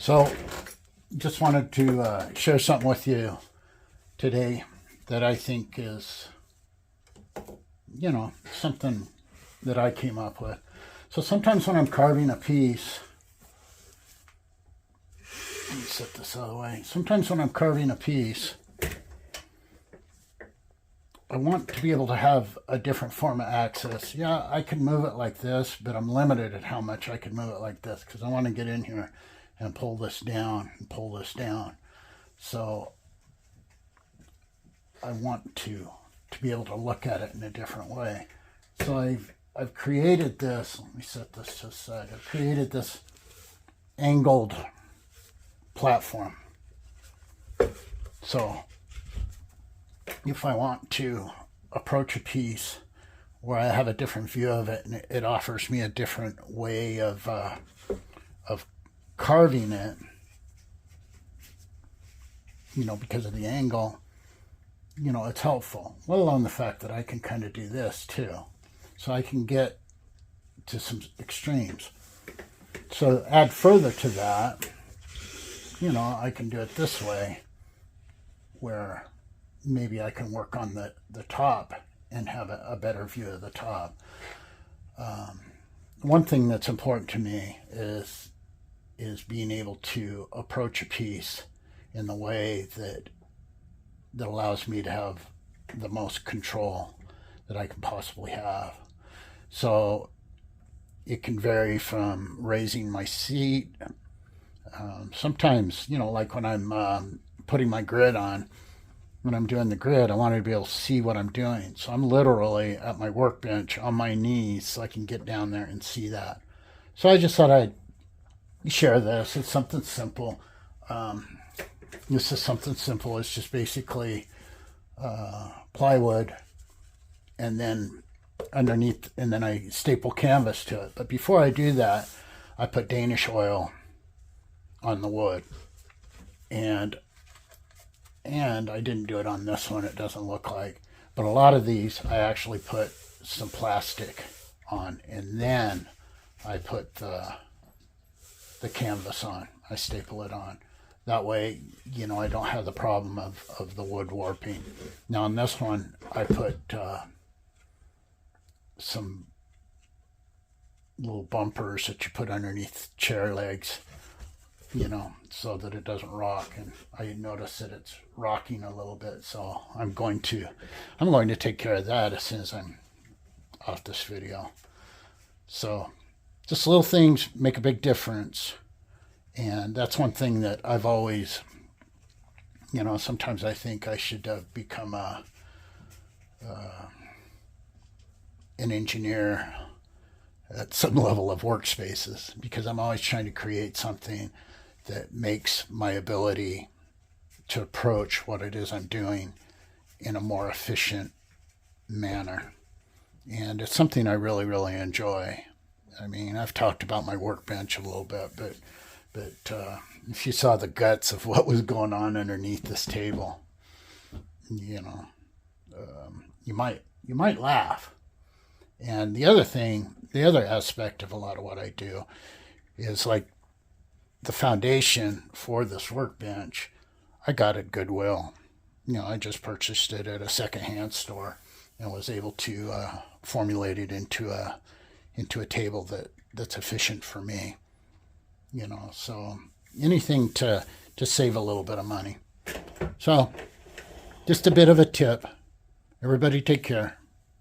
So, just wanted to share something with you today that I think is, something that I came up with. So sometimes when I'm carving a piece, let me set this out of the way. Sometimes when I'm carving a piece, I want to be able to have a different form of access. Yeah, I can move it like this, but I'm limited at how much I can move it like this because I want to get in here and pull this down and pull this down. So I want to be able to look at it in a different way. So I've created this. Let me set this to the side. I've created this angled platform. So if I want to approach a piece where I have a different view of it and it offers me a different way of carving it, because of the angle, it's helpful. Let alone the fact that I can kind of do this too. So I can get to some extremes. So add further to that, I can do it this way where maybe I can work on the top and have a better view of the top. One thing that's important to me is being able to approach a piece in the way that allows me to have the most control that I can possibly have. So it can vary from raising my seat. Sometimes, like when I'm putting my grid on, when I'm doing the grid, I want to be able to see what I'm doing. So I'm literally at my workbench on my knees so I can get down there and see that. So I just thought I'd share this. It's something simple. This is something simple. It's just basically plywood and then underneath, and then I staple canvas to it. But before I do that, I put Danish oil on the wood. And I didn't do it on this one. It doesn't look like. But a lot of these, I actually put some plastic on. And then I put the canvas on. I staple it on. That way, I don't have the problem of the wood warping. Now on this one, I put some little bumpers that you put underneath chair legs, so that it doesn't rock. And I notice that it's rocking a little bit. So I'm going to take care of that as soon as I'm off this video. So just little things make a big difference. And that's one thing that I've always, sometimes I think I should have become an engineer at some level of workspaces, because I'm always trying to create something that makes my ability to approach what it is I'm doing in a more efficient manner. And it's something I really, really enjoy. I mean, I've talked about my workbench a little bit, but if you saw the guts of what was going on underneath this table, you might laugh. And the other aspect of a lot of what I do is like the foundation for this workbench, I got at Goodwill. I just purchased it at a secondhand store and was able to formulate it into a table that's efficient for me. So anything to save a little bit of money. So just a bit of a tip. Everybody take care.